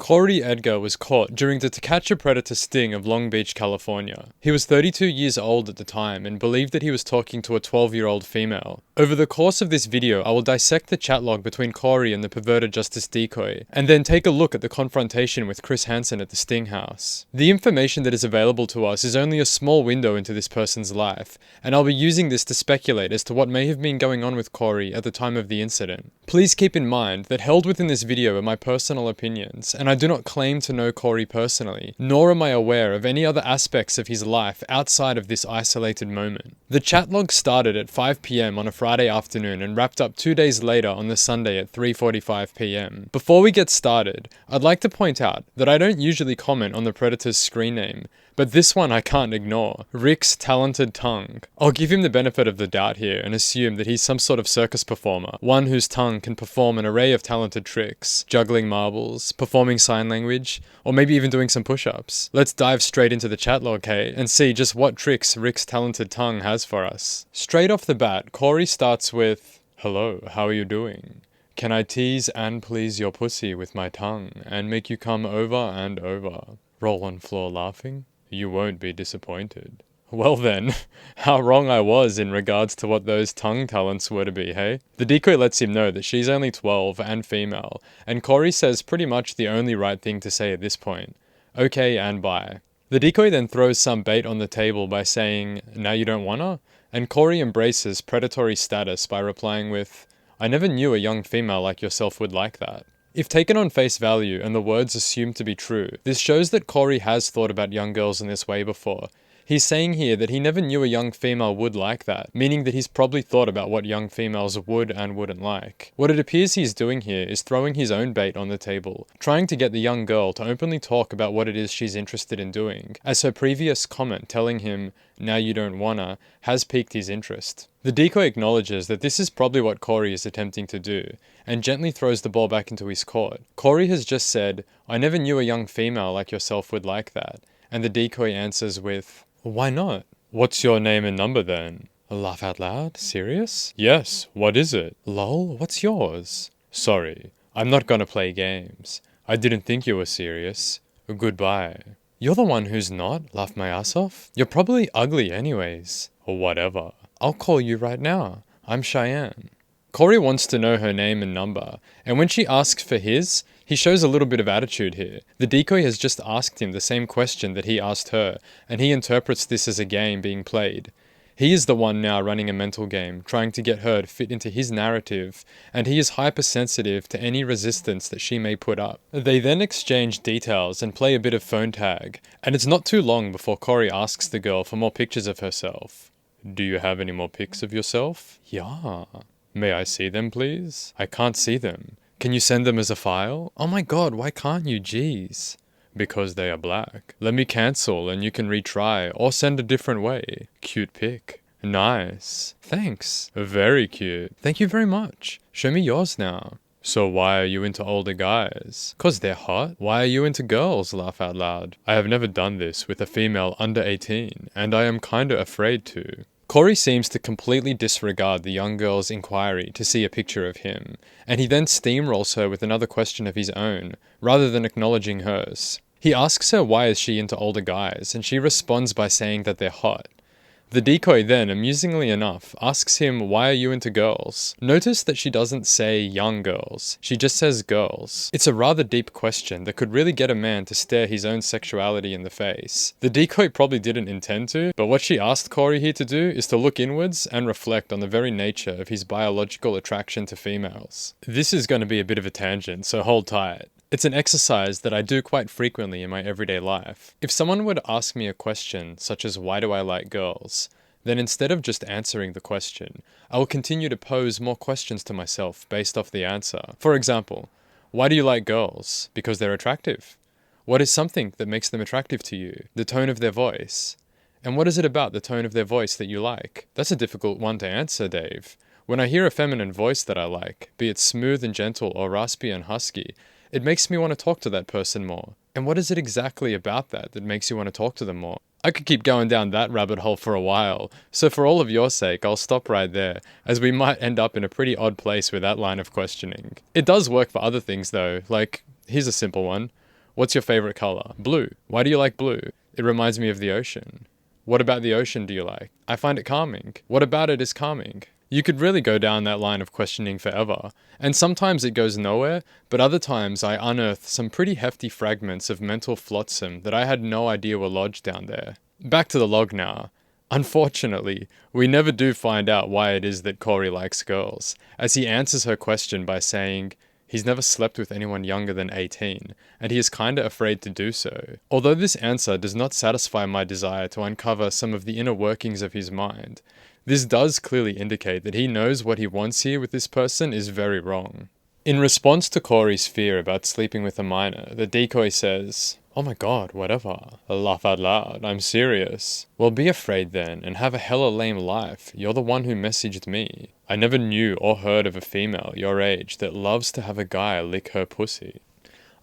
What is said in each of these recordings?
Corey Edgar was caught during the To Catch a Predator sting of Long Beach, California. He was 32 years old at the time and believed that he was talking to a 12-year-old female. Over the course of this video, I will dissect the chat log between Corey and the perverted Justice Decoy, and then take a look at the confrontation with Chris Hansen at the Sting House. The information that is available to us is only a small window into this person's life, and I'll be using this to speculate as to what may have been going on with Corey at the time of the incident. Please keep in mind that held within this video are my personal opinions, and I do not claim to know Corey personally, nor am I aware of any other aspects of his life outside of this isolated moment. The chat log started at 5 PM on a Friday afternoon and wrapped up 2 days later on the Sunday at 3:45 PM. Before we get started, I'd like to point out that I don't usually comment on the Predator's screen name, but this one I can't ignore. Rick's talented tongue. I'll give him the benefit of the doubt here and assume that he's some sort of circus performer, one whose tongue can perform an array of talented tricks, juggling marbles, performing sign language, or maybe even doing some push-ups. Let's dive straight into the chat log, hey, and see just what tricks Rick's talented tongue has for us. Straight off the bat, Corey starts with, "Hello, how are you doing? Can I tease and please your pussy with my tongue and make you come over and over? Roll on floor laughing? You won't be disappointed." Well then, how wrong I was in regards to what those tongue talents were to be, hey? The decoy lets him know that she's only 12 and female, and Corey says pretty much the only right thing to say at this point. Okay and bye. The decoy then throws some bait on the table by saying, "Now you don't wanna?" And Corey embraces predatory status by replying with, "I never knew a young female like yourself would like that." If taken on face value and the words assumed to be true, this shows that Corey has thought about young girls in this way before. He's saying here that he never knew a young female would like that, meaning that he's probably thought about what young females would and wouldn't like. What it appears he's doing here is throwing his own bait on the table, trying to get the young girl to openly talk about what it is she's interested in doing, as her previous comment telling him, "Now you don't wanna," has piqued his interest. The decoy acknowledges that this is probably what Corey is attempting to do, and gently throws the ball back into his court. Corey has just said, "I never knew a young female like yourself would like that," and the decoy answers with, "Why not? What's your name and number then?" Laugh out loud? Serious? Yes, what is it? Lol, what's yours? Sorry, I'm not gonna play games. I didn't think you were serious. Goodbye. You're the one who's not? Laugh my ass off? You're probably ugly anyways. Whatever. I'll call you right now. I'm Cheyenne. Corey wants to know her name and number, and when she asks for his, he shows a little bit of attitude here. The decoy has just asked him the same question that he asked her, and he interprets this as a game being played. He is the one now running a mental game, trying to get her to fit into his narrative, and he is hypersensitive to any resistance that she may put up. They then exchange details and play a bit of phone tag, and it's not too long before Corey asks the girl for more pictures of herself. Do you have any more pics of yourself? Yeah. May I see them, please? I can't see them. Can you send them as a file? Oh my god, why can't you? Jeez. Because they are black. Let me cancel and you can retry, or send a different way. Cute pic. Nice. Thanks. Very cute. Thank you very much. Show me yours now. So why are you into older guys? 'Cause they're hot. Why are you into girls? Laugh out loud. I have never done this with a female under 18, and I am kinda afraid to. Corey seems to completely disregard the young girl's inquiry to see a picture of him, and he then steamrolls her with another question of his own, rather than acknowledging hers. He asks her why is she into older guys, and she responds by saying that they're hot. The decoy then, amusingly enough, asks him, "Why are you into girls?" Notice that she doesn't say young girls, she just says girls. It's a rather deep question that could really get a man to stare his own sexuality in the face. The decoy probably didn't intend to, but what she asked Corey here to do is to look inwards and reflect on the very nature of his biological attraction to females. This is going to be a bit of a tangent, so hold tight. It's an exercise that I do quite frequently in my everyday life. If someone were to ask me a question, such as why do I like girls, then instead of just answering the question, I will continue to pose more questions to myself based off the answer. For example, why do you like girls? Because they're attractive. What is something that makes them attractive to you? The tone of their voice. And what is it about the tone of their voice that you like? That's a difficult one to answer, Dave. When I hear a feminine voice that I like, be it smooth and gentle or raspy and husky, it makes me want to talk to that person more. And what is it exactly about that that makes you want to talk to them more? I could keep going down that rabbit hole for a while, so for all of your sake, I'll stop right there, as we might end up in a pretty odd place with that line of questioning. It does work for other things though, like, here's a simple one. What's your favorite color? Blue. Why do you like blue? It reminds me of the ocean. What about the ocean do you like? I find it calming. What about it is calming? You could really go down that line of questioning forever, and sometimes it goes nowhere, but other times I unearth some pretty hefty fragments of mental flotsam that I had no idea were lodged down there. Back to the log now. Unfortunately, we never do find out why it is that Corey likes girls, as he answers her question by saying he's never slept with anyone younger than 18, and he is kinda afraid to do so. Although this answer does not satisfy my desire to uncover some of the inner workings of his mind, this does clearly indicate that he knows what he wants here with this person is very wrong. In response to Corey's fear about sleeping with a minor, the decoy says, "Oh my god, whatever. Laugh out loud, I'm serious." Well, be afraid then, and have a hella lame life. You're the one who messaged me. I never knew or heard of a female your age that loves to have a guy lick her pussy.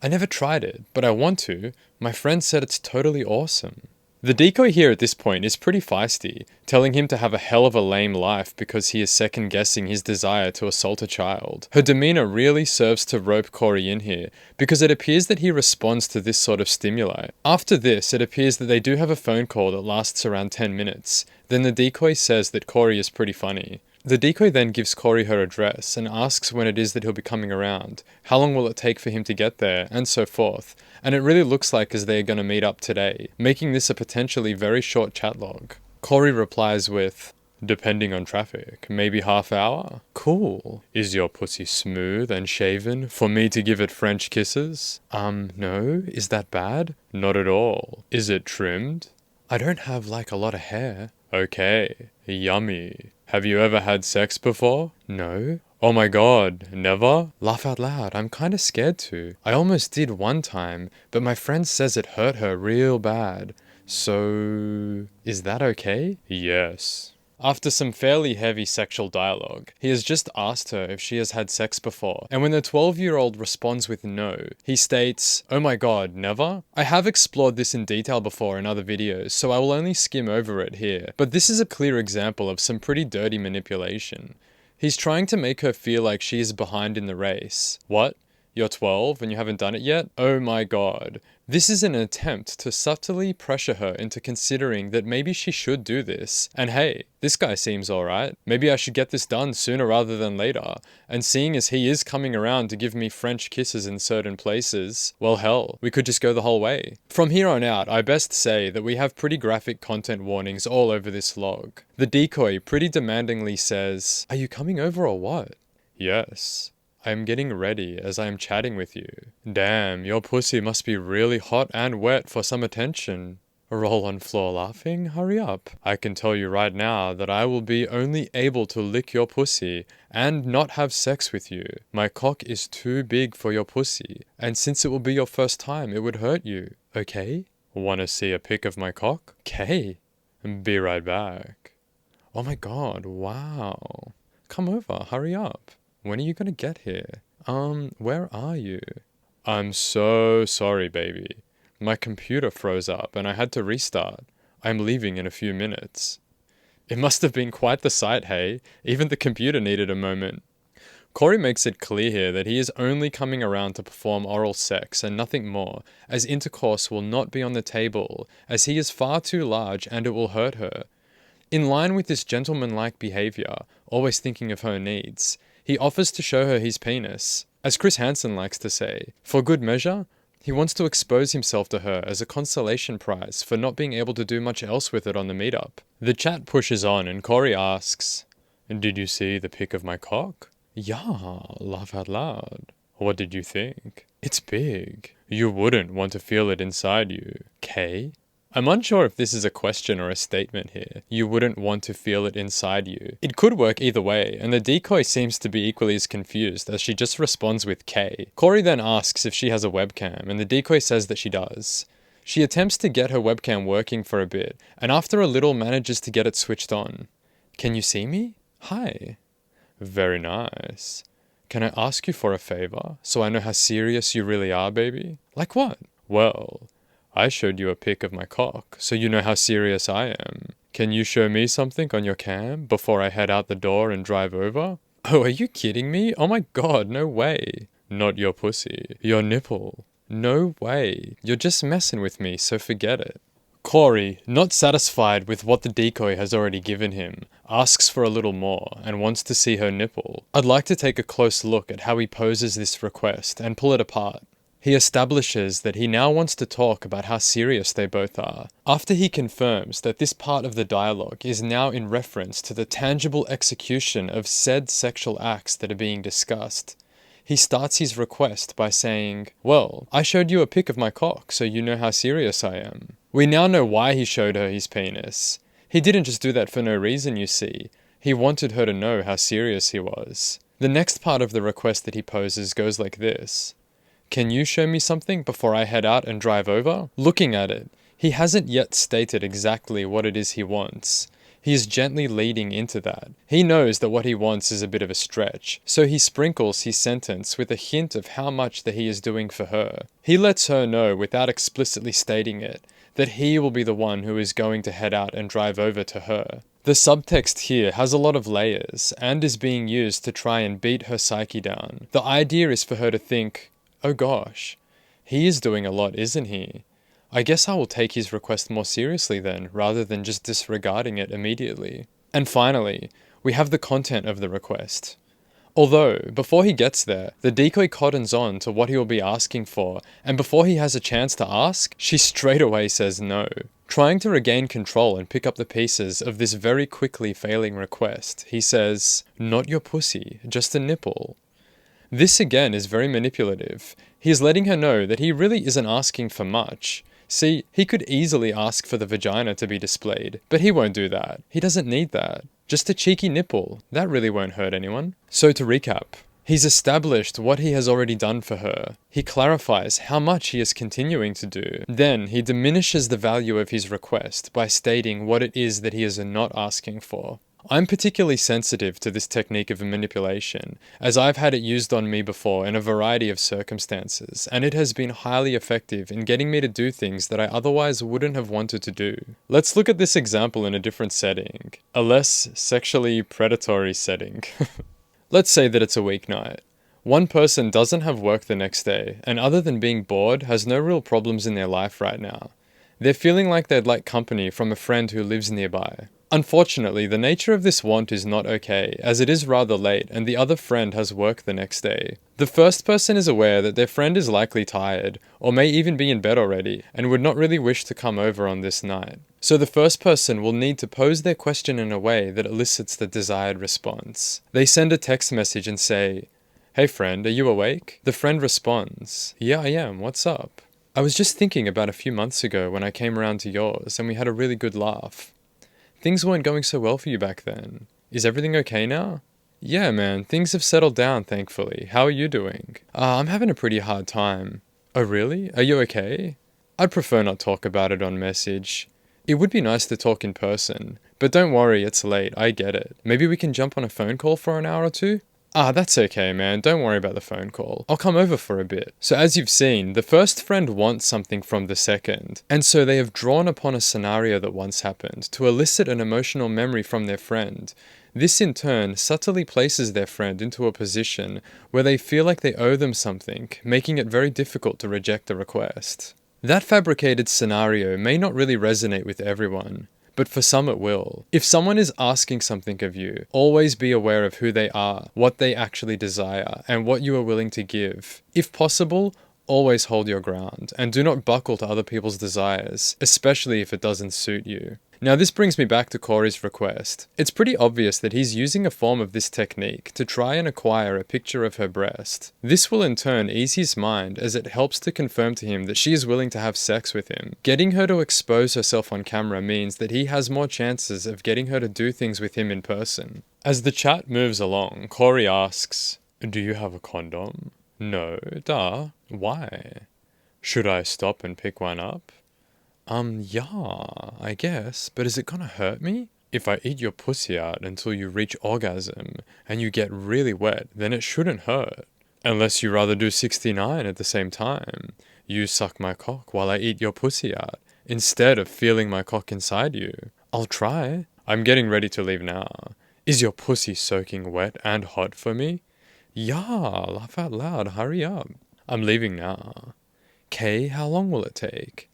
I never tried it, but I want to. My friend said it's totally awesome. The decoy here at this point is pretty feisty, telling him to have a hell of a lame life because he is second-guessing his desire to assault a child. Her demeanor really serves to rope Corey in here, because it appears that he responds to this sort of stimuli. After this, it appears that they do have a phone call that lasts around 10 minutes. Then the decoy says that Corey is pretty funny. The decoy then gives Corey her address and asks when it is that he'll be coming around, how long will it take for him to get there, and so forth. And it really looks like as they are going to meet up today, making this a potentially very short chat log. Corey replies with, "Depending on traffic, maybe half hour? Cool. Is your pussy smooth and shaven for me to give it French kisses? No. Is that bad? Not at all. Is it trimmed? I don't have like a lot of hair. Okay. Yummy. Have you ever had sex before? No. Oh my god, never? Laugh out loud, I'm kinda scared to. I almost did one time, but my friend says it hurt her real bad. So, is that okay? Yes." After some fairly heavy sexual dialogue, he has just asked her if she has had sex before, and when the 12-year-old responds with no, he states, "Oh my god, never?" I have explored this in detail before in other videos, so I will only skim over it here, but this is a clear example of some pretty dirty manipulation. He's trying to make her feel like she is behind in the race. What? You're 12 and you haven't done it yet? Oh my god. This is an attempt to subtly pressure her into considering that maybe she should do this. And hey, this guy seems alright. Maybe I should get this done sooner rather than later. And seeing as he is coming around to give me French kisses in certain places, well hell, we could just go the whole way. From here on out, I best say that we have pretty graphic content warnings all over this log. The decoy pretty demandingly says, "Are you coming over or what?" Yes. I am getting ready as I am chatting with you. Damn, your pussy must be really hot and wet for some attention. Roll on floor laughing? Hurry up. I can tell you right now that I will be only able to lick your pussy and not have sex with you. My cock is too big for your pussy, and since it will be your first time, it would hurt you. Okay? Wanna see a pic of my cock? Okay. Be right back. Oh my god, wow. Come over, hurry up. When are you gonna get here? Where are you? I'm so sorry, baby. My computer froze up and I had to restart. I'm leaving in a few minutes. It must have been quite the sight, hey? Even the computer needed a moment. Corey makes it clear here that he is only coming around to perform oral sex and nothing more, as intercourse will not be on the table, as he is far too large and it will hurt her. In line with this gentlemanlike behavior, always thinking of her needs, he offers to show her his penis. As Chris Hansen likes to say, for good measure, he wants to expose himself to her as a consolation prize for not being able to do much else with it on the meetup. The chat pushes on and Corey asks, "Did you see the pic of my cock?" "Yeah, laugh out loud." "What did you think?" "It's big." "You wouldn't want to feel it inside you, K?" I'm unsure if this is a question or a statement here. You wouldn't want to feel it inside you. It could work either way, and the decoy seems to be equally as confused as she just responds with K. Corey then asks if she has a webcam, and the decoy says that she does. She attempts to get her webcam working for a bit, and after a little manages to get it switched on. "Can you see me? Hi." "Very nice. Can I ask you for a favor, so I know how serious you really are, baby?" "Like what?" "Well, I showed you a pic of my cock, so you know how serious I am. Can you show me something on your cam before I head out the door and drive over?" "Oh, are you kidding me? Oh my god, no way." "Not your pussy, your nipple." No way. You're just messing with me, so forget it. Corey, not satisfied with what the decoy has already given him, asks for a little more and wants to see her nipple. I'd like to take a close look at how he poses this request and pull it apart. He establishes that he now wants to talk about how serious they both are. After he confirms that this part of the dialogue is now in reference to the tangible execution of said sexual acts that are being discussed, he starts his request by saying, "Well, I showed you a pic of my cock, so you know how serious I am." We now know why he showed her his penis. He didn't just do that for no reason, you see. He wanted her to know how serious he was. The next part of the request that he poses goes like this. "Can you show me something before I head out and drive over?" Looking at it, he hasn't yet stated exactly what it is he wants. He is gently leading into that. He knows that what he wants is a bit of a stretch, so he sprinkles his sentence with a hint of how much that he is doing for her. He lets her know, without explicitly stating it, that he will be the one who is going to head out and drive over to her. The subtext here has a lot of layers, and is being used to try and beat her psyche down. The idea is for her to think, "Oh gosh, he is doing a lot, isn't he? I guess I will take his request more seriously then, rather than just disregarding it immediately." And finally, we have the content of the request. Although, before he gets there, the decoy cottons on to what he will be asking for, and before he has a chance to ask, she straight away says no. Trying to regain control and pick up the pieces of this very quickly failing request, he says, "Not your pussy, just a nipple." This again is very manipulative. He is letting her know that he really isn't asking for much. See, he could easily ask for the vagina to be displayed, but he won't do that. He doesn't need that. Just a cheeky nipple. That really won't hurt anyone. So to recap, he's established what he has already done for her. He clarifies how much he is continuing to do. Then he diminishes the value of his request by stating what it is that he is not asking for. I'm particularly sensitive to this technique of manipulation, as I've had it used on me before in a variety of circumstances, and it has been highly effective in getting me to do things that I otherwise wouldn't have wanted to do. Let's look at this example in a different setting, a less sexually predatory setting. Let's say that it's a weeknight. One person doesn't have work the next day, and other than being bored, has no real problems in their life right now. They're feeling like they'd like company from a friend who lives nearby. Unfortunately, the nature of this want is not okay, as it is rather late and the other friend has work the next day. The first person is aware that their friend is likely tired, or may even be in bed already, and would not really wish to come over on this night. So the first person will need to pose their question in a way that elicits the desired response. They send a text message and say, "Hey friend, are you awake?" The friend responds, "Yeah, I am, what's up?" "I was just thinking about a few months ago when I came around to yours and we had a really good laugh. Things weren't going so well for you back then. Is everything okay now?" "Yeah, man, things have settled down, thankfully. How are you doing?" I'm having a pretty hard time." "Oh, really? Are you okay?" "I'd prefer not talk about it on message. It would be nice to talk in person. But don't worry, it's late, I get it. Maybe we can jump on a phone call for an hour or two?" That's okay, man. Don't worry about the phone call. I'll come over for a bit." So as you've seen, the first friend wants something from the second. And so they have drawn upon a scenario that once happened to elicit an emotional memory from their friend. This in turn subtly places their friend into a position where they feel like they owe them something, making it very difficult to reject the request. That fabricated scenario may not really resonate with everyone, but for some it will. If someone is asking something of you, always be aware of who they are, what they actually desire, and what you are willing to give. If possible, always hold your ground, and do not buckle to other people's desires, especially if it doesn't suit you. Now this brings me back to Corey's request. It's pretty obvious that he's using a form of this technique to try and acquire a picture of her breast. This will in turn ease his mind as it helps to confirm to him that she is willing to have sex with him. Getting her to expose herself on camera means that he has more chances of getting her to do things with him in person. As the chat moves along, Corey asks, "Do you have a condom?" "No, duh. Why?" "Should I stop and pick one up?" Yeah, I guess, but is it gonna hurt me?" "If I eat your pussy out until you reach orgasm and you get really wet, then it shouldn't hurt. Unless you rather do 69 at the same time. You suck my cock while I eat your pussy out, instead of feeling my cock inside you." "I'll try." "I'm getting ready to leave now. Is your pussy soaking wet and hot for me?" "Yeah, laugh out loud, hurry up." "I'm leaving now." K, how long will it take?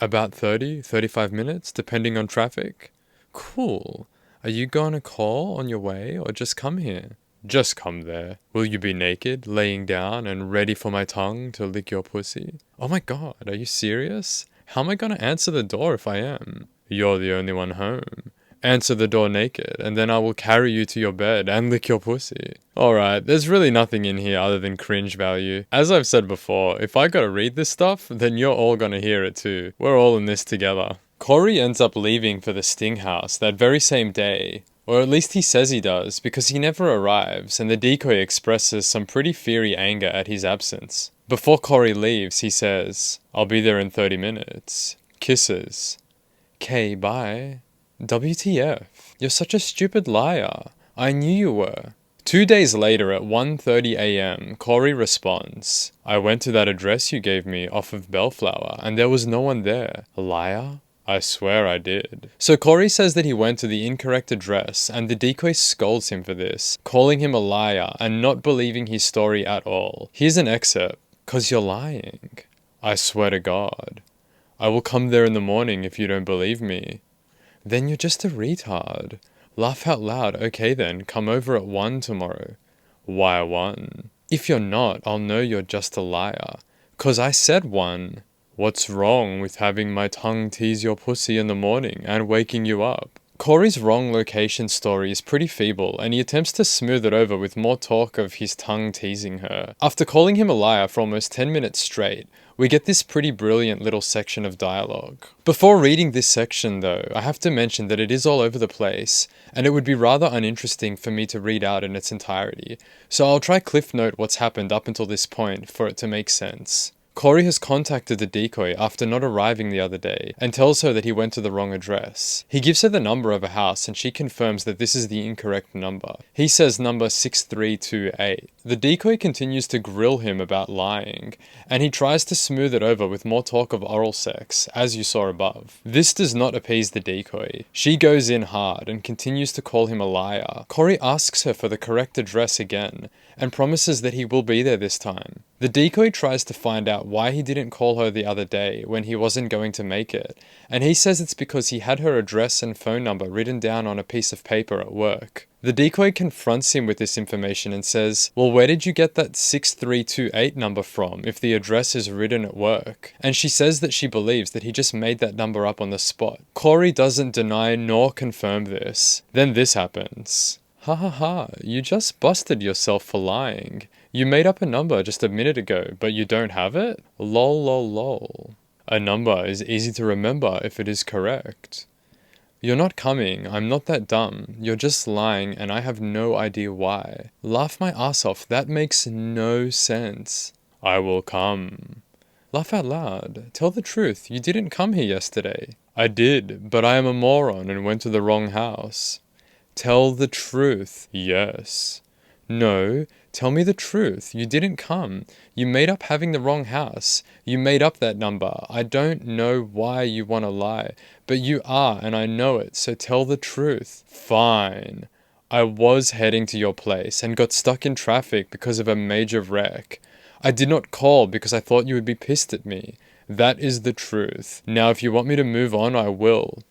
About 35 minutes, depending on traffic. Cool. Are you gonna call on your way or just come here? Just come there. Will you be naked, laying down, and ready for my tongue to lick your pussy? Oh my god, are you serious? How am I gonna answer the door if I am? You're the only one home. Answer the door naked, and then I will carry you to your bed and lick your pussy. Alright, there's really nothing in here other than cringe value. As I've said before, if I gotta read this stuff, then you're all gonna hear it too. We're all in this together. Corey ends up leaving for the Sting house that very same day. Or at least he says he does, because he never arrives, and the decoy expresses some pretty fiery anger at his absence. Before Corey leaves, he says, "I'll be there in 30 minutes. Kisses." K, bye. WTF? You're such a stupid liar. I knew you were. 2 days later at 1:30 a.m, Corey responds, "I went to that address you gave me off of Bellflower, and there was no one there. Liar? I swear I did." So Corey says that he went to the incorrect address, and the decoy scolds him for this, calling him a liar and not believing his story at all. Here's an excerpt. "'Cause you're lying. I swear to God. I will come there in the morning if you don't believe me." "Then you're just a retard. Laugh out loud. Okay then, come over at 1 tomorrow." "Why 1? If you're not, I'll know you're just a liar. 'Cause I said 1. What's wrong with having my tongue tease your pussy in the morning and waking you up?" Corey's wrong location story is pretty feeble, and he attempts to smooth it over with more talk of his tongue teasing her. After calling him a liar for almost 10 minutes straight, we get this pretty brilliant little section of dialogue. Before reading this section though, I have to mention that it is all over the place, and it would be rather uninteresting for me to read out in its entirety, so I'll try cliff note what's happened up until this point for it to make sense. Corey has contacted the decoy after not arriving the other day and tells her that he went to the wrong address. He gives her the number of a house and she confirms that this is the incorrect number. He says number 6328. The decoy continues to grill him about lying, and he tries to smooth it over with more talk of oral sex, as you saw above. This does not appease the decoy. She goes in hard and continues to call him a liar. Corey asks her for the correct address again, and promises that he will be there this time. The decoy tries to find out why he didn't call her the other day when he wasn't going to make it, and he says it's because he had her address and phone number written down on a piece of paper at work. The decoy confronts him with this information and says, "Well, where did you get that 6328 number from if the address is written at work?" And she says that she believes that he just made that number up on the spot. Corey doesn't deny nor confirm this. Then this happens. "Ha ha ha, you just busted yourself for lying. You made up a number just a minute ago, but you don't have it? Lol lol lol. A number is easy to remember if it is correct. You're not coming, I'm not that dumb. You're just lying and I have no idea why. Laugh my ass off, that makes no sense. I will come. Laugh out loud. Tell the truth, you didn't come here yesterday." "I did, but I am a moron and went to the wrong house." "Tell the truth." "Yes." "No, tell me the truth. You didn't come. You made up having the wrong house. You made up that number. I don't know why you want to lie, but you are and I know it, so tell the truth." "Fine. I was heading to your place and got stuck in traffic because of a major wreck. I did not call because I thought you would be pissed at me. That is the truth. Now if you want me to move on, I will."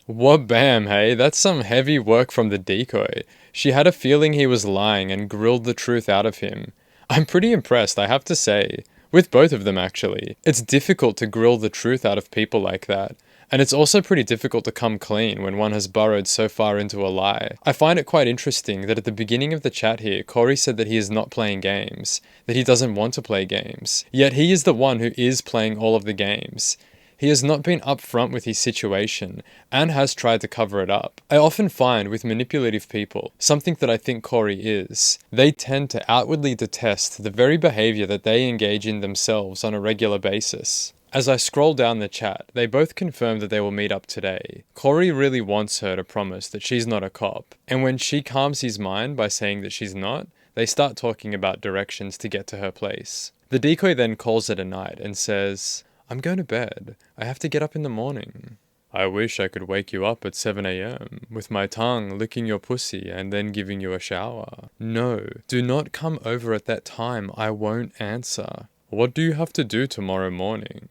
Wha-bam, hey, that's some heavy work from the decoy. She had a feeling he was lying and grilled the truth out of him. I'm pretty impressed, I have to say. With both of them, actually. It's difficult to grill the truth out of people like that. And it's also pretty difficult to come clean when one has burrowed so far into a lie. I find it quite interesting that at the beginning of the chat here, Corey said that he is not playing games, that he doesn't want to play games. Yet he is the one who is playing all of the games. He has not been upfront with his situation, and has tried to cover it up. I often find with manipulative people, something that I think Corey is, they tend to outwardly detest the very behavior that they engage in themselves on a regular basis. As I scroll down the chat, they both confirm that they will meet up today. Corey really wants her to promise that she's not a cop, and when she calms his mind by saying that she's not, they start talking about directions to get to her place. The decoy then calls it a night and says, "I'm going to bed. I have to get up in the morning." "I wish I could wake you up at 7 a.m. with my tongue licking your pussy and then giving you a shower." "No, do not come over at that time. I won't answer." What do you have to do tomorrow morning?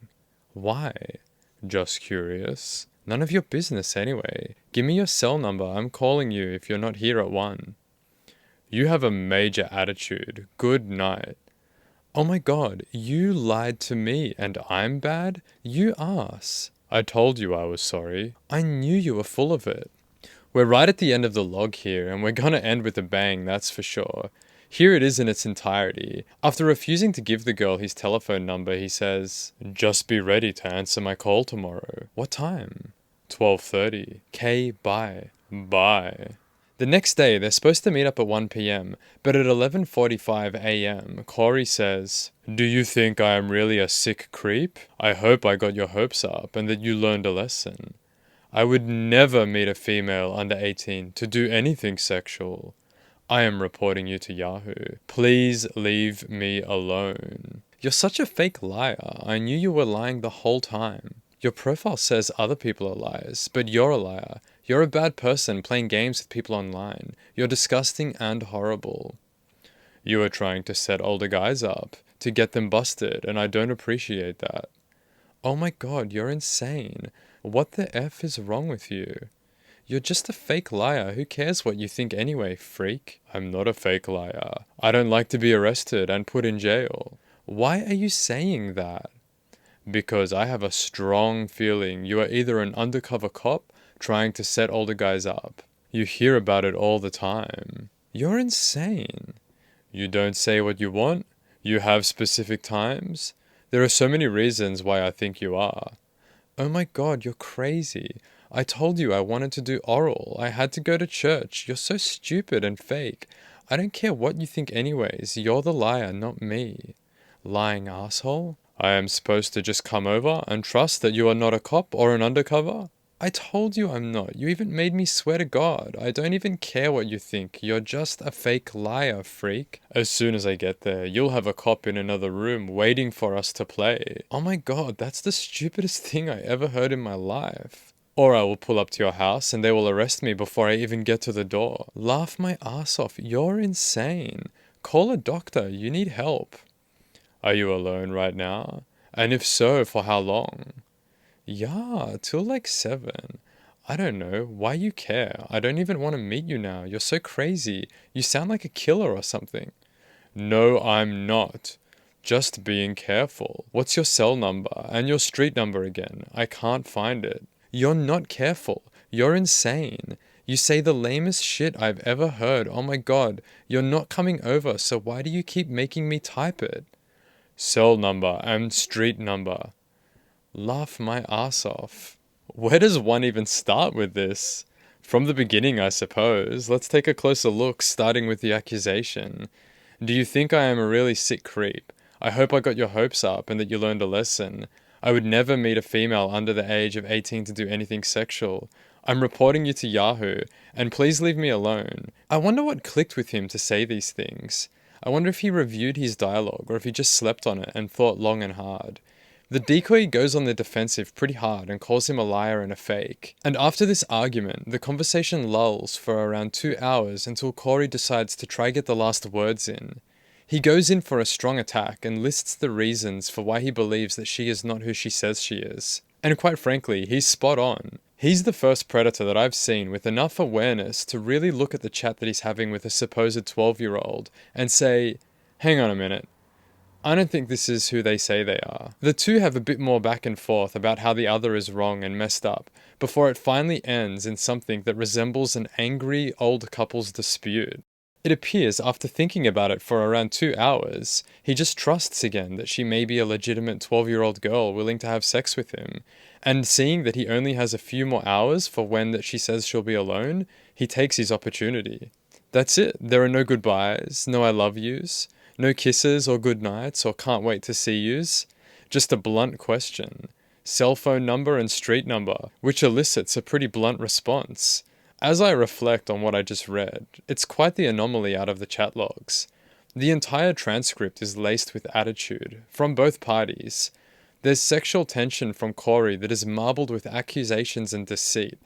Why? Just curious. None of your business anyway. Give me your cell number. I'm calling you if you're not here at 1. You have a major attitude. Good night. Oh my god, you lied to me and I'm bad? You ass. I told you I was sorry. I knew you were full of it. We're right at the end of the log here, and we're gonna end with a bang, that's for sure. Here it is in its entirety. After refusing to give the girl his telephone number, he says, "Just be ready to answer my call tomorrow." What time? 12:30. K, bye. Bye. The next day, they're supposed to meet up at 1 p.m., but at 11:45 a.m., Corey says, "Do you think I am really a sick creep? I hope I got your hopes up and that you learned a lesson. I would never meet a female under 18 to do anything sexual. I am reporting you to Yahoo. Please leave me alone." You're such a fake liar. I knew you were lying the whole time. Your profile says other people are liars, but you're a liar. You're a bad person playing games with people online. You're disgusting and horrible. You are trying to set older guys up, to get them busted, and I don't appreciate that. Oh my god, you're insane. What the F is wrong with you? You're just a fake liar. Who cares what you think anyway, freak? I'm not a fake liar. I don't like to be arrested and put in jail. Why are you saying that? Because I have a strong feeling you are either an undercover cop trying to set older guys up. You hear about it all the time. You're insane. You don't say what you want. You have specific times. There are so many reasons why I think you are. Oh my god, you're crazy. I told you I wanted to do oral. I had to go to church. You're so stupid and fake. I don't care what you think anyways. You're the liar, not me. Lying asshole? I am supposed to just come over and trust that you are not a cop or an undercover? I told you I'm not. You even made me swear to God. I don't even care what you think. You're just a fake liar, freak. As soon as I get there, you'll have a cop in another room waiting for us to play. Oh my god, that's the stupidest thing I ever heard in my life. Or I will pull up to your house and they will arrest me before I even get to the door. Laugh my ass off. You're insane. Call a doctor. You need help. Are you alone right now? And if so, for how long? Yeah, till like 7. I don't know. Why you care? I don't even want to meet you now. You're so crazy. You sound like a killer or something. No, I'm not. Just being careful. What's your cell number and your street number again? I can't find it. You're not careful. You're insane. You say the lamest shit I've ever heard. Oh my god. You're not coming over, so why do you keep making me type it? Cell number and street number. Laugh my ass off. Where does one even start with this? From the beginning, I suppose. Let's take a closer look, starting with the accusation. Do you think I am a really sick creep? I hope I got your hopes up and that you learned a lesson. I would never meet a female under the age of 18 to do anything sexual. I'm reporting you to Yahoo, and please leave me alone. I wonder what clicked with him to say these things. I wonder if he reviewed his dialogue or if he just slept on it and thought long and hard. The decoy goes on the defensive pretty hard and calls him a liar and a fake. And after this argument, the conversation lulls for around 2 hours until Corey decides to try get the last words in. He goes in for a strong attack and lists the reasons for why he believes that she is not who she says she is. And quite frankly, he's spot on. He's the first predator that I've seen with enough awareness to really look at the chat that he's having with a supposed 12-year-old and say, hang on a minute. I don't think this is who they say they are. The two have a bit more back and forth about how the other is wrong and messed up, before it finally ends in something that resembles an angry old couple's dispute. It appears after thinking about it for around 2 hours, he just trusts again that she may be a legitimate 12-year-old girl willing to have sex with him, and seeing that he only has a few more hours for when that she says she'll be alone, he takes his opportunity. That's it. There are no goodbyes, no I love yous. No kisses or good nights or can't wait to see yous. Just a blunt question. Cell phone number and street number, which elicits a pretty blunt response. As I reflect on what I just read, it's quite the anomaly out of the chat logs. The entire transcript is laced with attitude, from both parties. There's sexual tension from Corey that is marbled with accusations and deceit.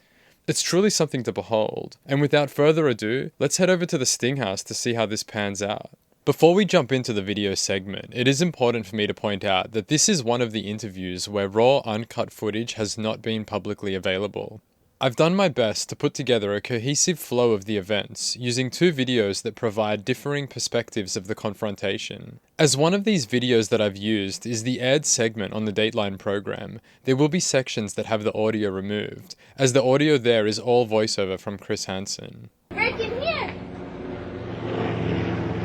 It's truly something to behold. And without further ado, let's head over to the Sting House to see how this pans out. Before we jump into the video segment, it is important for me to point out that this is one of the interviews where raw, uncut footage has not been publicly available. I've done my best to put together a cohesive flow of the events, using two videos that provide differing perspectives of the confrontation. As one of these videos that I've used is the aired segment on the Dateline program, there will be sections that have the audio removed, as the audio there is all voiceover from Chris Hansen. Rick, in here!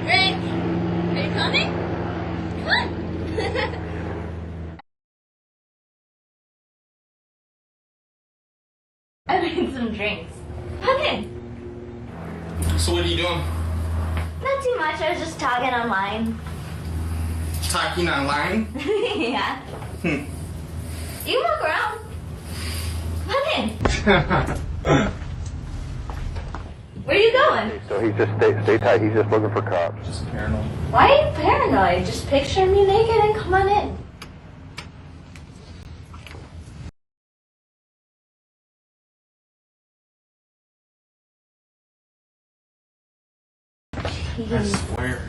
Rick! Are you coming? Come on! I made some drinks. Come in! So what are you doing? Not too much, I was just talking online. Talking online? Yeah. You can walk around. Come in. Where are you going? So he's just stay tight. He's just looking for cops. Just paranoid. Why are you paranoid? Just picture me naked and come on in. I swear.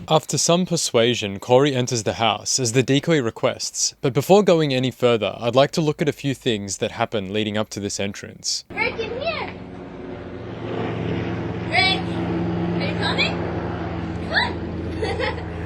After some persuasion, Corey enters the house as the decoy requests, but before going any further, I'd like to look at a few things that happen leading up to this entrance. Rick, in here! Rick! Are you coming? Come on!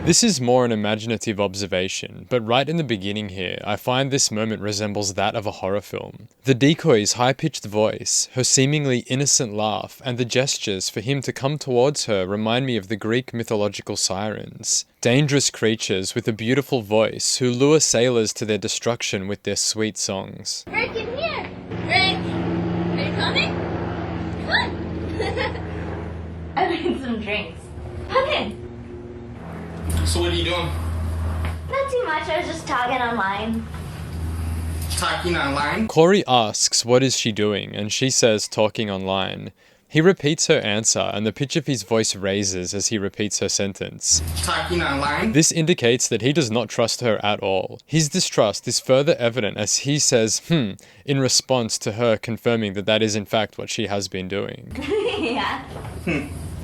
This is more an imaginative observation, but right in the beginning here, I find this moment resembles that of a horror film. The decoy's high-pitched voice, her seemingly innocent laugh, and the gestures for him to come towards her remind me of the Greek mythological sirens. Dangerous creatures with a beautiful voice who lure sailors to their destruction with their sweet songs. Rick, in here! Rick! Are you coming? Come on! I made some drinks. Come in. So what are you doing? Not too much, I was just talking online. Talking online? Corey asks what is she doing, and she says talking online. He repeats her answer, and the pitch of his voice raises as he repeats her sentence. Talking online? This indicates that he does not trust her at all. His distrust is further evident as he says, in response to her confirming that that is in fact what she has been doing. Yeah.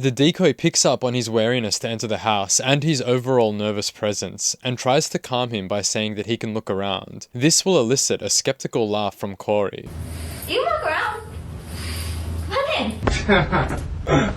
The decoy picks up on his wariness to enter the house and his overall nervous presence, and tries to calm him by saying that he can look around. This will elicit a skeptical laugh from Corey. You can walk around. Come in.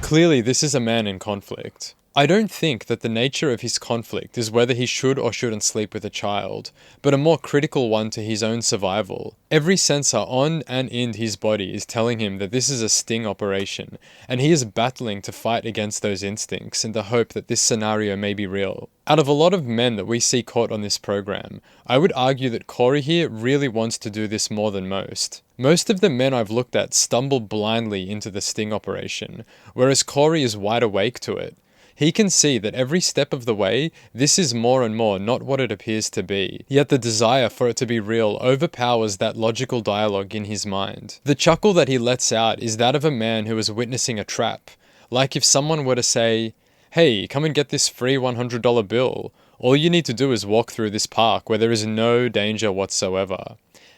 Clearly, this is a man in conflict. I don't think that the nature of his conflict is whether he should or shouldn't sleep with a child, but a more critical one to his own survival. Every sensor on and in his body is telling him that this is a sting operation, and he is battling to fight against those instincts in the hope that this scenario may be real. Out of a lot of men that we see caught on this program, I would argue that Corey here really wants to do this more than most. Most of the men I've looked at stumble blindly into the sting operation, whereas Corey is wide awake to it. He can see that every step of the way, this is more and more not what it appears to be, yet the desire for it to be real overpowers that logical dialogue in his mind. The chuckle that he lets out is that of a man who is witnessing a trap, like if someone were to say, "Hey, come and get this free $100 bill. All you need to do is walk through this park where there is no danger whatsoever."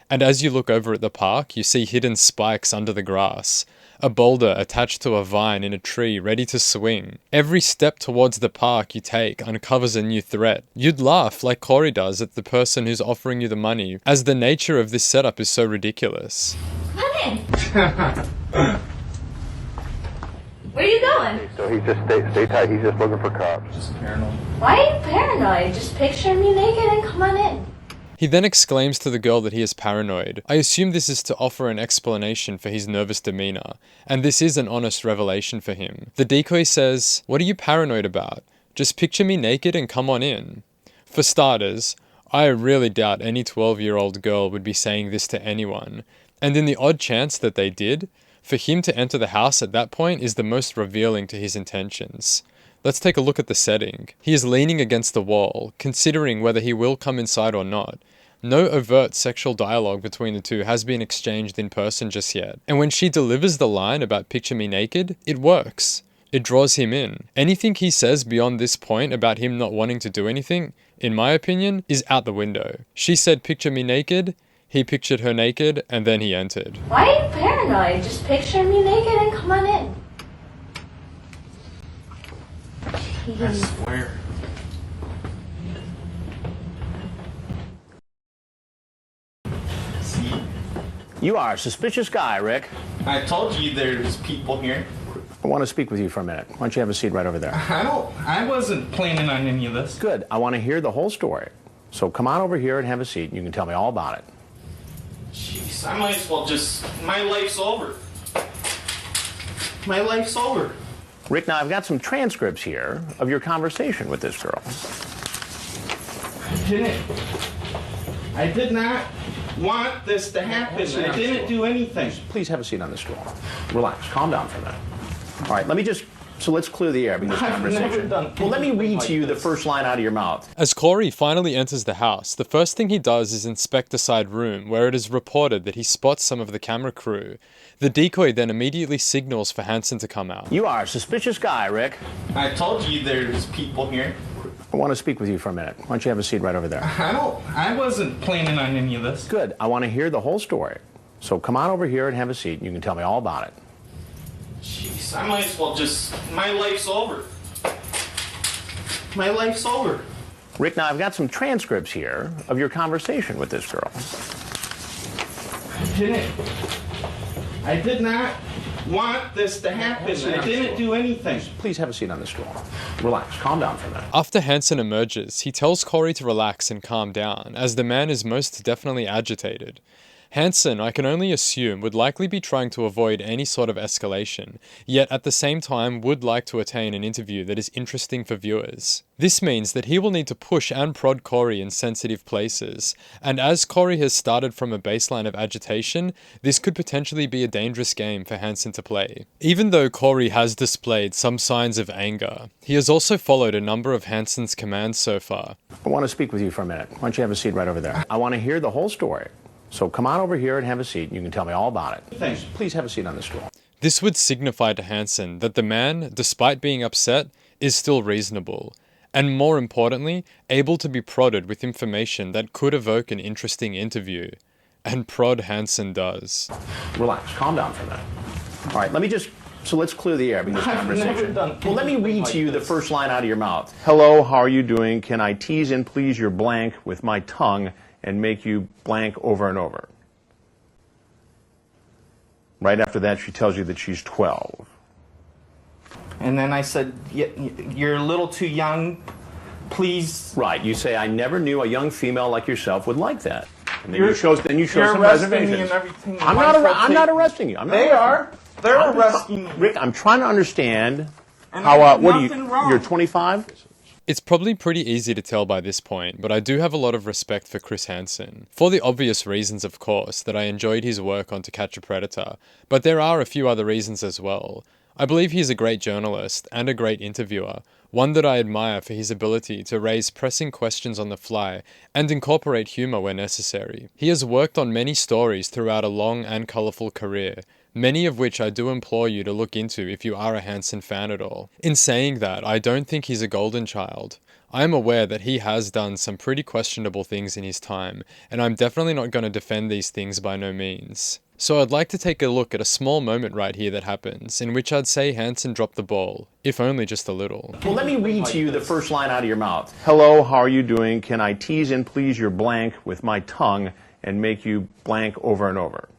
And as you look over at the park, you see hidden spikes under the grass, a boulder attached to a vine in a tree ready to swing. Every step towards the park you take uncovers a new threat. You'd laugh like Corey does at the person who's offering you the money, as the nature of this setup is so ridiculous. Come in. Where are you going? So he's just stay tight. He's just looking for cops. Just paranoid. Why are you paranoid? Just picture me naked and come on in. He then exclaims to the girl that he is paranoid. I assume this is to offer an explanation for his nervous demeanor, and this is an honest revelation for him. The decoy says, "What are you paranoid about? Just picture me naked and come on in." For starters, I really doubt any 12-year-old girl would be saying this to anyone, and in the odd chance that they did, for him to enter the house at that point is the most revealing to his intentions. Let's take a look at the setting. He is leaning against the wall, considering whether he will come inside or not. No overt sexual dialogue between the two has been exchanged in person just yet. And when she delivers the line about "picture me naked," it works. It draws him in. Anything he says beyond this point about him not wanting to do anything, in my opinion, is out the window. She said "picture me naked," he pictured her naked, and then he entered. Why are you paranoid? Just picture me naked and come on in. I swear. See? You are a suspicious guy, Rick. I told you there's people here. I want to speak with you for a minute. Why don't you have a seat right over there? I wasn't planning on any of this. Good. I want to hear the whole story. So come on over here and have a seat, and you can tell me all about it. Jeez, I might as well just... My life's over. My life's over. Rick, now I've got some transcripts here of your conversation with this girl. I did not want this to happen. I didn't do anything. Please have a seat on the stool. Relax. Calm down for a minute. All right, let's clear the air because I've never done Well, let me read anything to you like the this. first line out of your mouth. As Corey finally enters the house, the first thing he does is inspect the side room, where it is reported that he spots some of the camera crew. The decoy then immediately signals for Hansen to come out. You are a suspicious guy, Rick. I told you there's people here. I want to speak with you for a minute. Why don't you have a seat right over there? I wasn't planning on any of this. Good. I want to hear the whole story. So come on over here and have a seat, and you can tell me all about it. Jeez, I might as well just... My life's over. My life's over. Rick, now I've got some transcripts here of your conversation with this girl. I did not want this to happen. I didn't do anything. Please have a seat on the stool. Relax. Calm down for a minute. After Hansen emerges, he tells Corey to relax and calm down, as the man is most definitely agitated. Hansen, I can only assume, would likely be trying to avoid any sort of escalation, yet at the same time would like to attain an interview that is interesting for viewers. This means that he will need to push and prod Corey in sensitive places, and as Corey has started from a baseline of agitation, this could potentially be a dangerous game for Hansen to play. Even though Corey has displayed some signs of anger, he has also followed a number of Hansen's commands so far. I want to speak with you for a minute. Why don't you have a seat right over there? I want to hear the whole story. So come on over here and have a seat, and you can tell me all about it. Thanks. Please have a seat on the stool. This would signify to Hansen that the man, despite being upset, is still reasonable, and more importantly, able to be prodded with information that could evoke an interesting interview. And prod Hansen does. Relax. Calm down for a minute. All right, let's clear the air because I've never conversation. done Well, let me read anything to you like the this. first line out of your mouth. Hello, how are you doing? Can I tease and please your blank with my tongue and make you blank over and over? Right after that, she tells you that she's 12. And then I said, you're a little too young. Please. Right, you say, I never knew a young female like yourself would like that. And then You're- you show you're some arresting me reservations. and everything. I'm Why is that not taking- arresting you. They are. They're arresting me. Rick, I'm trying to understand And how, I did what are you, nothing wrong. you're 25? It's probably pretty easy to tell by this point, but I do have a lot of respect for Chris Hansen. For the obvious reasons, of course, that I enjoyed his work on To Catch a Predator, but there are a few other reasons as well. I believe he's a great journalist and a great interviewer, one that I admire for his ability to raise pressing questions on the fly and incorporate humor where necessary. He has worked on many stories throughout a long and colourful career, many of which I do implore you to look into if you are a Hansen fan at all. In saying that, I don't think he's a golden child. I am aware that he has done some pretty questionable things in his time, and I'm definitely not going to defend these things by no means. So I'd like to take a look at a small moment right here that happens, in which I'd say Hansen dropped the ball, if only just a little. Well, let me read to you the first line out of your mouth. Hello, how are you doing? Can I tease and please your blank with my tongue and make you blank over and over?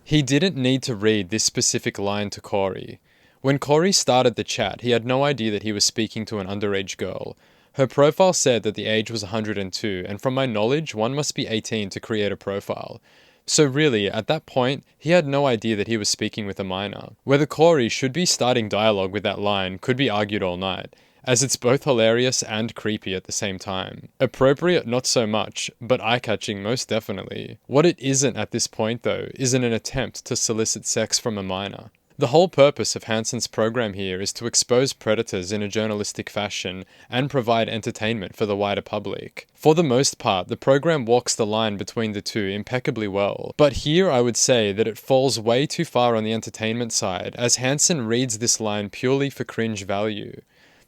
He didn't need to read this specific line to Corey. When Corey started the chat, he had no idea that he was speaking to an underage girl. Her profile said that the age was 102, and from my knowledge, one must be 18 to create a profile. So really, at that point, he had no idea that he was speaking with a minor. Whether Corey should be starting dialogue with that line could be argued all night, as it's both hilarious and creepy at the same time. Appropriate, not so much, but eye-catching most definitely. What it isn't at this point though, isn't an attempt to solicit sex from a minor. The whole purpose of Hansen's program here is to expose predators in a journalistic fashion and provide entertainment for the wider public. For the most part, the program walks the line between the two impeccably well, but here I would say that it falls way too far on the entertainment side, as Hansen reads this line purely for cringe value.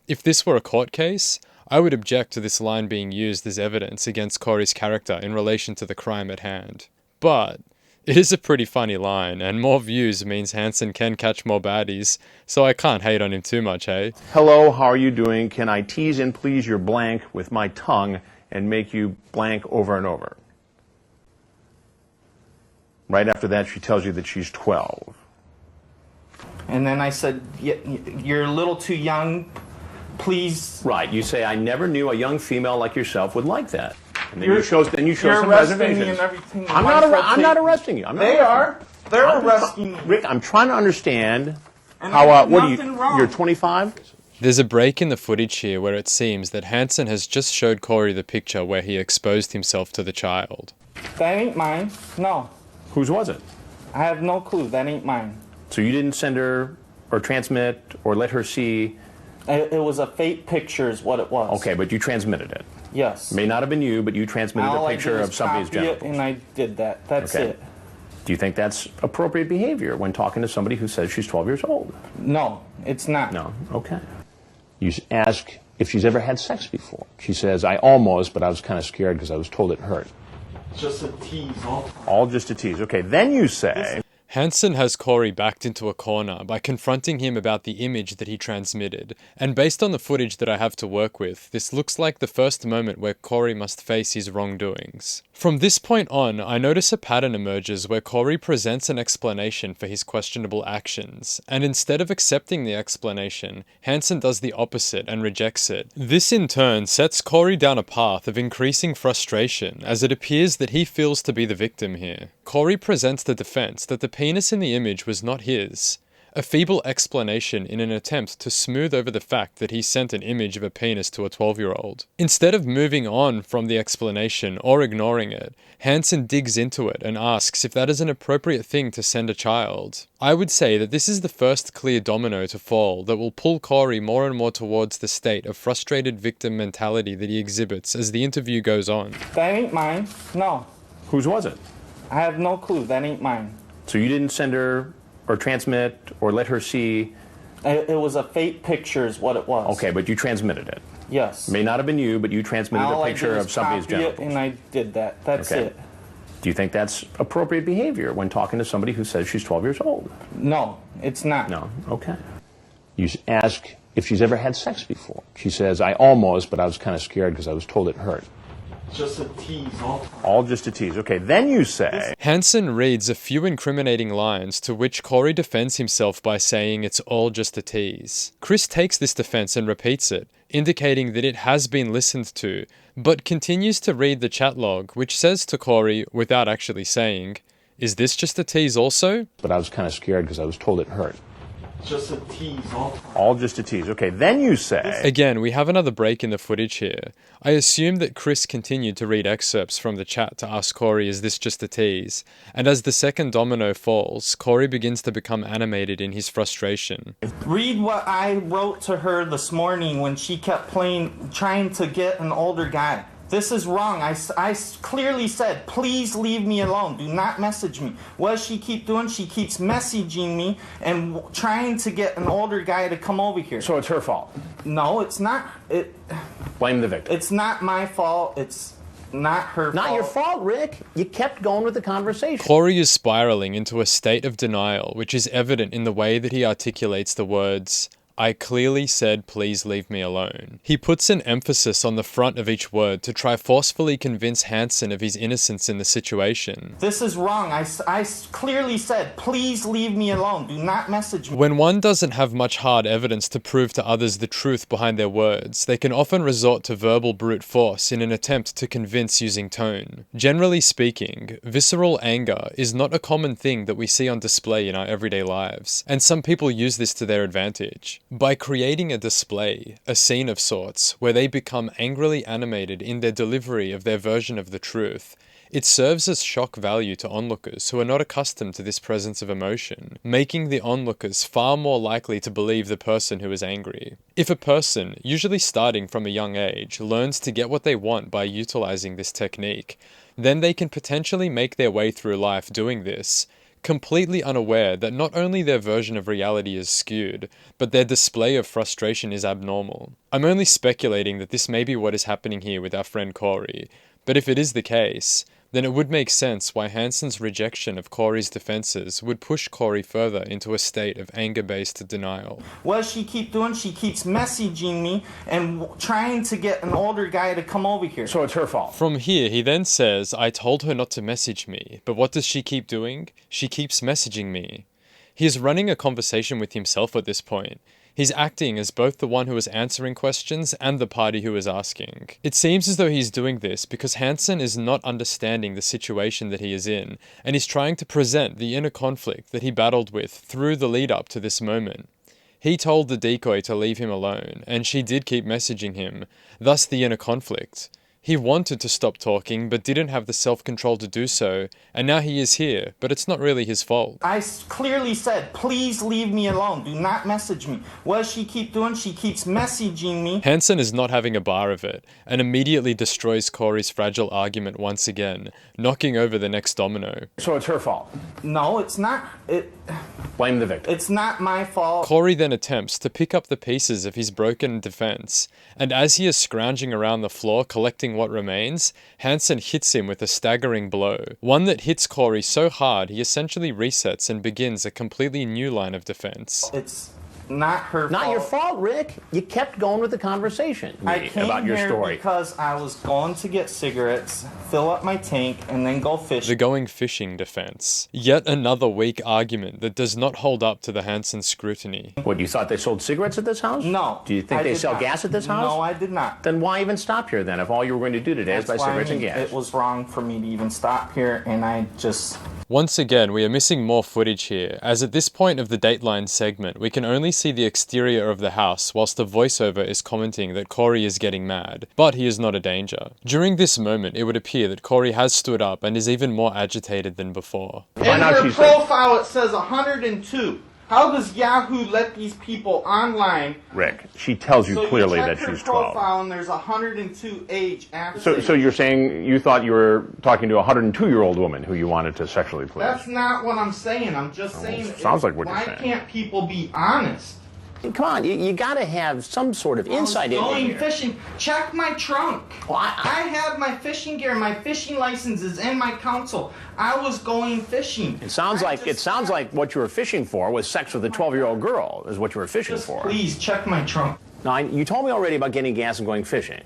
If this were a court case, I would object to this line being used as evidence against Corey's character in relation to the crime at hand. But It is a pretty funny line, and more views means Hansen can catch more baddies, so I can't hate on him too much, hey? Hello, how are you doing? Can I tease and please your blank with my tongue and make you blank over and over? Right after that, she tells you that she's 12. And then I said, you're a little too young. Please. Right. You say, I never knew a young female like yourself would like that. And then You're- you show some You're arresting me reservations. and everything. I'm not arresting you. I'm not They arresting are. you. They're arresting me. Rick, I'm trying to understand And how, I did what are you, nothing wrong. you're 25? There's a break in the footage here where it seems that Hansen has just showed Corey the picture where he exposed himself to the child. That ain't mine. No. Whose was it? I have no clue. That ain't mine. So you didn't send her or transmit or let her see? It was a fake picture is what it was. Okay, but you transmitted it. Yes. May not have been you, but you transmitted All a I picture did of was somebody's copy it, genitals. and I did that. That's Okay. it. Do you think that's appropriate behavior when talking to somebody who says she's 12 years old? No, it's not. No. Okay. You ask if she's ever had sex before. She says, I almost, but I was kind of scared because I was told it hurt. Just a tease. All just a tease. Okay, then you say... Hansen has Corey backed into a corner by confronting him about the image that he transmitted, and based on the footage that I have to work with, this looks like the first moment where Corey must face his wrongdoings. From this point on, I notice a pattern emerges where Corey presents an explanation for his questionable actions, and instead of accepting the explanation, Hansen does the opposite and rejects it. This in turn sets Corey down a path of increasing frustration, as it appears that he feels to be the victim here. Corey presents the defense that the penis in the image was not his, a feeble explanation in an attempt to smooth over the fact that he sent an image of a penis to a 12-year-old. Instead of moving on from the explanation or ignoring it, Hansen digs into it and asks if that is an appropriate thing to send a child. I would say that this is the first clear domino to fall that will pull Corey more and more towards the state of frustrated victim mentality that he exhibits as the interview goes on. That ain't mine. No. Whose was it? I have no clue. That ain't mine. So you didn't send her or transmit or let her see? It was a fake picture is what it was. Okay, but you transmitted it. Yes. May not have been you, but you transmitted All a I picture did was of somebody's copy it, genitals. and I did that. That's Okay. it. Do you think that's appropriate behavior when talking to somebody who says she's 12 years old? No, it's not. No. Okay. You ask if she's ever had sex before. She says, I almost, but I was kind of scared because I was told it hurt. Just a tease. All just a tease. Okay, then you say... Hansen reads a few incriminating lines to which Corey defends himself by saying it's all just a tease. Chris takes this defense and repeats it, indicating that it has been listened to, but continues to read the chat log, which says to Corey, without actually saying, is this just a tease also? But I was kind of scared because I was told it hurt. Just a tease. All just a tease. Okay, then you say... Again, we have another break in the footage here. I assume that Chris continued to read excerpts from the chat to ask Corey, is this just a tease? And as the second domino falls, Corey begins to become animated in his frustration. Read what I wrote to her this morning when she kept trying to get an older guy. This is wrong. I clearly said, please leave me alone. Do not message me. What does she keep doing? She keeps messaging me and trying to get an older guy to come over here. So it's her fault. No, it's not. Blame the victim. It's not my fault. It's not her fault. Not your fault, Rick. You kept going with the conversation. Corey is spiraling into a state of denial, which is evident in the way that he articulates the words, I clearly said please leave me alone. He puts an emphasis on the front of each word to try forcefully convince Hansen of his innocence in the situation. This is wrong. I clearly said, please leave me alone. Do not message me. When one doesn't have much hard evidence to prove to others the truth behind their words, they can often resort to verbal brute force in an attempt to convince using tone. Generally speaking, visceral anger is not a common thing that we see on display in our everyday lives, and some people use this to their advantage. By creating a display, a scene of sorts, where they become angrily animated in their delivery of their version of the truth, it serves as shock value to onlookers who are not accustomed to this presence of emotion, making the onlookers far more likely to believe the person who is angry. If a person, usually starting from a young age, learns to get what they want by utilizing this technique, then they can potentially make their way through life doing this, completely unaware that not only their version of reality is skewed, but their display of frustration is abnormal. I'm only speculating that this may be what is happening here with our friend Corey, but if it is the case, then it would make sense why Hansen's rejection of Corey's defenses would push Corey further into a state of anger-based denial. What does she keep doing? She keeps messaging me and trying to get an older guy to come over here. So it's her fault. From here, he then says, I told her not to message me, but what does she keep doing? She keeps messaging me. He is running a conversation with himself at this point. He's acting as both the one who is answering questions and the party who is asking. It seems as though he's doing this because Hansen is not understanding the situation that he is in, and he's trying to present the inner conflict that he battled with through the lead up to this moment. He told the decoy to leave him alone, and she did keep messaging him, thus the inner conflict. He wanted to stop talking, but didn't have the self-control to do so, and now he is here, but it's not really his fault. I clearly said, please leave me alone. Do not message me. What does she keep doing? She keeps messaging me. Hansen is not having a bar of it, and immediately destroys Corey's fragile argument once again, knocking over the next domino. So it's her fault. No, it's not. Blame the victim. It's not my fault. Corey then attempts to pick up the pieces of his broken defense, and as he is scrounging around the floor collecting what remains, Hansen hits him with a staggering blow, one that hits Corey so hard he essentially resets and begins a completely new line of defense. It's not her fault. Not your fault, Rick. You kept going with the conversation I came about your here story. because I was going to get cigarettes, fill up my tank, and then go The fishing. going fishing defense. Yet another weak argument that does not hold up to the Hansen scrutiny. What, you thought they sold cigarettes at this house? No. Do you think I they did sell not. gas at this house? No, I did not. Then why even stop here then if all you were going to do today is buy That's why cigarettes and gas? it was wrong for me to even stop here, and I just... Once again, we are missing more footage here, as at this point of the Dateline segment, we can only see the exterior of the house whilst the voiceover is commenting that Corey is getting mad, but he is not a danger. During this moment, it would appear that Corey has stood up and is even more agitated than before. In her profile, it says 102. How does Yahoo let these people online? Rick, she tells you clearly So you that check her she's 12. profile and there's 102 age after. So you're saying you thought you were talking to a 102-year-old woman who you wanted to sexually please? That's not what I'm saying. I'm just saying. sounds like what you're saying. Why can't people be honest? Come on, you got to have some sort of insight into Going here. fishing. Check my trunk. Well, I had my fishing gear. My fishing license is in my console. I was going fishing. It sounds like what you were fishing for was sex with a 12-year-old girl is what you were fishing Just for. please check my trunk. Now, you told me already about getting gas and going fishing.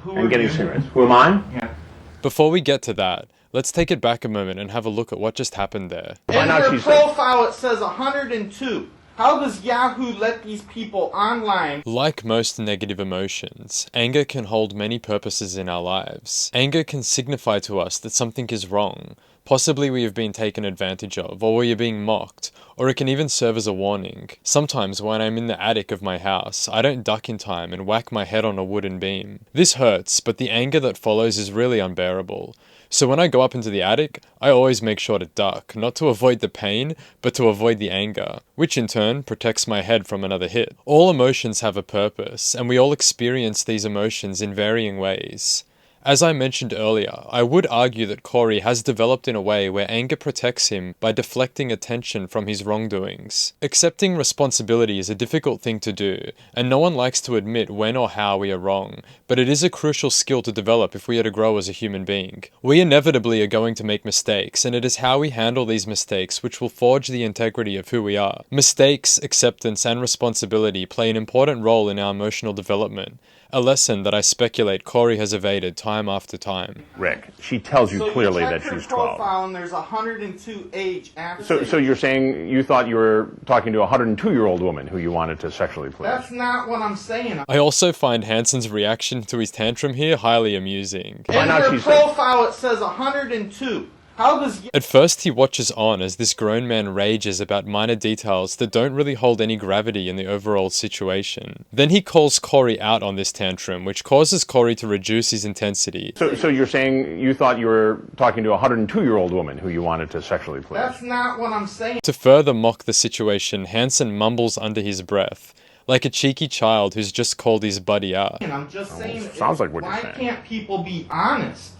Who And are getting you? cigarettes. Who am I? Yeah. Before we get to that, let's take it back a moment and have a look at what just happened there. In her profile, it says 102. How does Yahoo let these people online? Like most negative emotions, anger can hold many purposes in our lives. Anger can signify to us that something is wrong. Possibly we have been taken advantage of, or we are being mocked, or it can even serve as a warning. Sometimes when I'm in the attic of my house, I don't duck in time and whack my head on a wooden beam. This hurts, but the anger that follows is really unbearable. So when I go up into the attic, I always make sure to duck, not to avoid the pain, but to avoid the anger, which in turn protects my head from another hit. All emotions have a purpose, and we all experience these emotions in varying ways. As I mentioned earlier, I would argue that Corey has developed in a way where anger protects him by deflecting attention from his wrongdoings. Accepting responsibility is a difficult thing to do, and no one likes to admit when or how we are wrong, but it is a crucial skill to develop if we are to grow as a human being. We inevitably are going to make mistakes, and it is how we handle these mistakes which will forge the integrity of who we are. Mistakes, acceptance, and responsibility play an important role in our emotional development. A lesson that I speculate Corey has evaded time after time. Rick, she tells you clearly that check her she's 12. profile and there's 102 age after. So you're saying you thought you were talking to a 102-year-old woman who you wanted to sexually please? That's not what I'm saying. I also find Hansen's reaction to his tantrum here highly amusing. In her profile, it says 102. How does... At first he watches on as this grown man rages about minor details that don't really hold any gravity in the overall situation. Then he calls Corey out on this tantrum, which causes Corey to reduce his intensity. So you're saying you thought you were talking to a 102-year-old woman who you wanted to sexually please? That's not what I'm saying. To further mock the situation, Hansen mumbles under his breath, like a cheeky child who's just called his buddy out. I'm just saying... sounds like what you're saying. Why can't people be honest?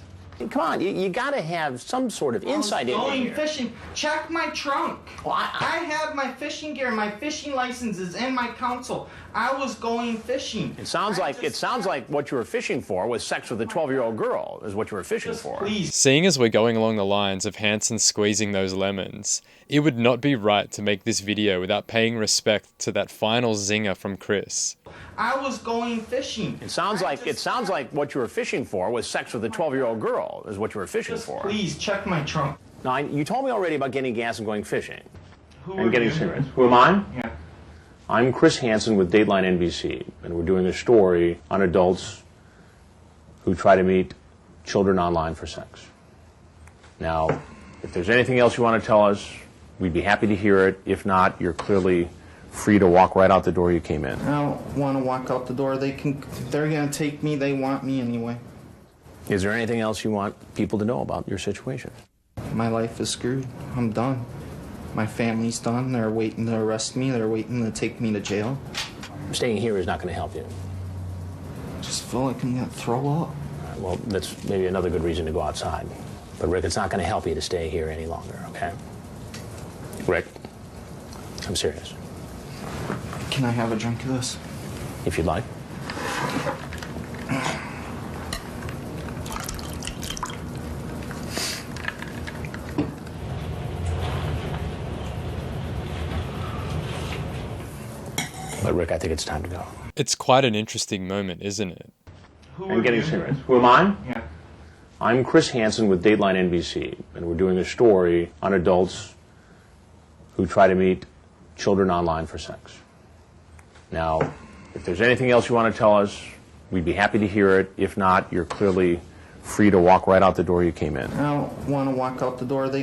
Come on, you got to have some sort of insight into Going here. fishing. Check my trunk. Well, I had my fishing gear. My fishing license is in my console. I was going fishing. It sounds like what you were fishing for was sex with a 12-year-old girl is what you were fishing Just for. please. Seeing as we're going along the lines of Hansen squeezing those lemons, it would not be right to make this video without paying respect to that final zinger from Chris. I was going fishing. It sounds like what you were fishing for was sex with a 12-year-old girl is what you were fishing Just for. please check my trunk. Now, you told me already about getting gas and going fishing. Who And are getting you? serious. Who am I? Yeah. I'm Chris Hansen with Dateline NBC, and we're doing a story on adults who try to meet children online for sex. Now, if there's anything else you want to tell us, we'd be happy to hear it. If not, you're clearly free to walk right out the door you came in. I don't want to walk out the door. They're gonna take me. They want me anyway. Is there anything else you want people to know about your situation? My life is screwed. I'm done. My family's done. They're waiting to arrest me. They're waiting to take me to jail. Staying here is not going to help you. I just feel like I'm gonna throw up. Well, that's maybe another good reason to go outside. But Rick, it's not going to help you to stay here any longer, okay? Rick, I'm serious. Can I have a drink of this? If you'd like. But Rick, I think it's time to go. It's quite an interesting moment, isn't it? Who And are getting you? serious. Who am I? Yeah. I'm Chris Hansen with Dateline NBC, and we're doing a story on adults who try to meet children online for sex. Now, if there's anything else you want to tell us, we'd be happy to hear it. If not, you're clearly free to walk right out the door you came in. I don't want to walk out the door. They're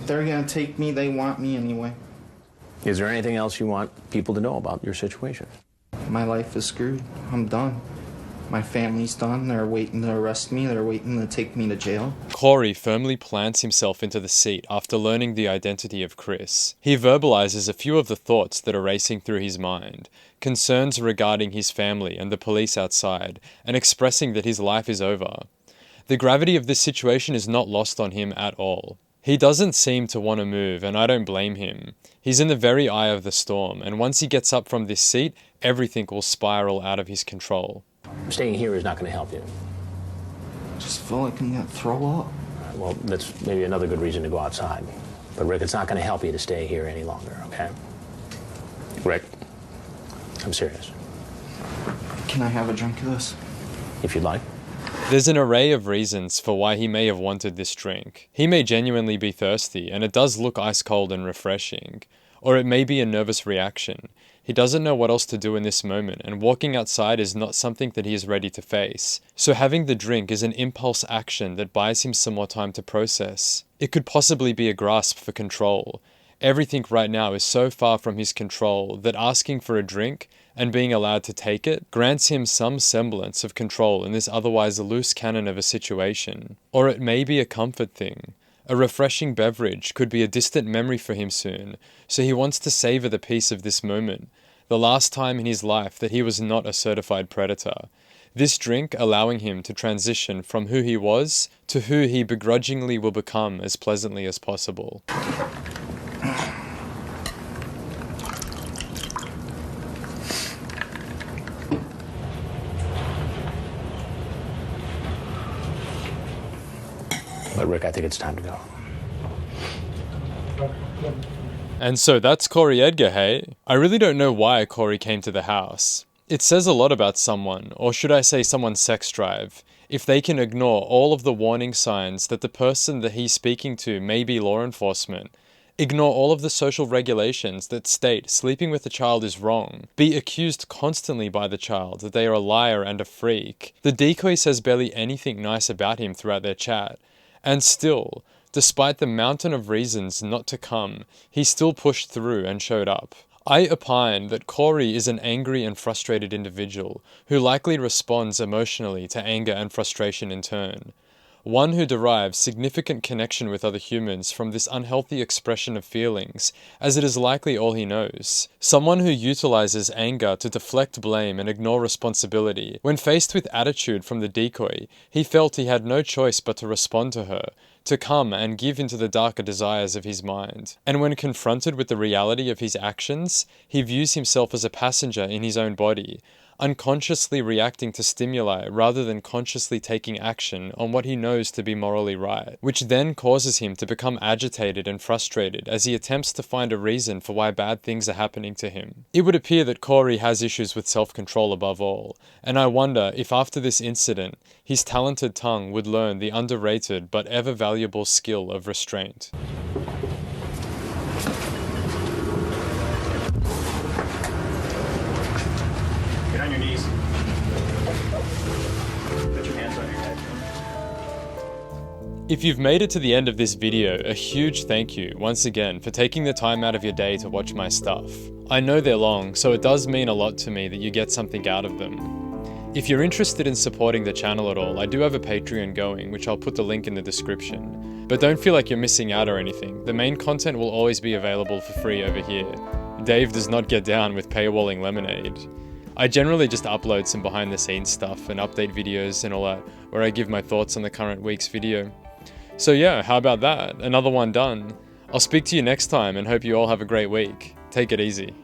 gonna take me. They want me anyway. Is there anything else you want people to know about your situation? My life is screwed. I'm done. My family's done. They're waiting to arrest me. They're waiting to take me to jail. Corey firmly plants himself into the seat after learning the identity of Chris. He verbalizes a few of the thoughts that are racing through his mind, concerns regarding his family and the police outside, and expressing that his life is over. The gravity of this situation is not lost on him at all. He doesn't seem to want to move, and I don't blame him. He's in the very eye of the storm, and once he gets up from this seat, everything will spiral out of his control. Staying here is not going to help you. I just feel like I'm gonna throw up. Well, that's maybe another good reason to go outside. But Rick, it's not going to help you to stay here any longer, okay? Rick, I'm serious. Can I have a drink of this? If you'd like. There's an array of reasons for why he may have wanted this drink. He may genuinely be thirsty, and it does look ice cold and refreshing. Or it may be a nervous reaction. He doesn't know what else to do in this moment, and walking outside is not something that he is ready to face. So having the drink is an impulse action that buys him some more time to process. It could possibly be a grasp for control. Everything right now is so far from his control that asking for a drink and being allowed to take it grants him some semblance of control in this otherwise loose cannon of a situation. Or it may be a comfort thing. A refreshing beverage could be a distant memory for him soon, so he wants to savor the peace of this moment, the last time in his life that he was not a certified predator. This drink allowing him to transition from who he was to who he begrudgingly will become as pleasantly as possible. But Rick, I think it's time to go. And so that's Corey Edgar, hey? I really don't know why Corey came to the house. It says a lot about someone, or should I say someone's sex drive, if they can ignore all of the warning signs that the person that he's speaking to may be law enforcement, ignore all of the social regulations that state sleeping with a child is wrong, be accused constantly by the child that they are a liar and a freak. The decoy says barely anything nice about him throughout their chat, and still, despite the mountain of reasons not to come, he still pushed through and showed up. I opine that Corey is an angry and frustrated individual who likely responds emotionally to anger and frustration in turn. one who derives significant connection with other humans from this unhealthy expression of feelings, as it is likely all he knows. Someone who utilizes anger to deflect blame and ignore responsibility. When faced with attitude from the decoy, he felt he had no choice but to respond to her, to come and give into the darker desires of his mind. And when confronted with the reality of his actions, he views himself as a passenger in his own body, unconsciously reacting to stimuli rather than consciously taking action on what he knows to be morally right, which then causes him to become agitated and frustrated as he attempts to find a reason for why bad things are happening to him. It would appear that Corey has issues with self-control above all, and I wonder if after this incident, his talented tongue would learn the underrated but ever valuable skill of restraint. Get on your knees. Put your hands on your head. If you've made it to the end of this video, a huge thank you once again for taking the time out of your day to watch my stuff. I know they're long, so it does mean a lot to me that you get something out of them. If you're interested in supporting the channel at all, I do have a Patreon going, which I'll put the link in the description. But don't feel like you're missing out or anything. The main content will always be available for free over here. Dave does not get down with paywalling lemonade. I generally just upload some behind the scenes stuff and update videos and all that, where I give my thoughts on the current week's video. So yeah, how about that? Another one done. I'll speak to you next time and hope you all have a great week. Take it easy.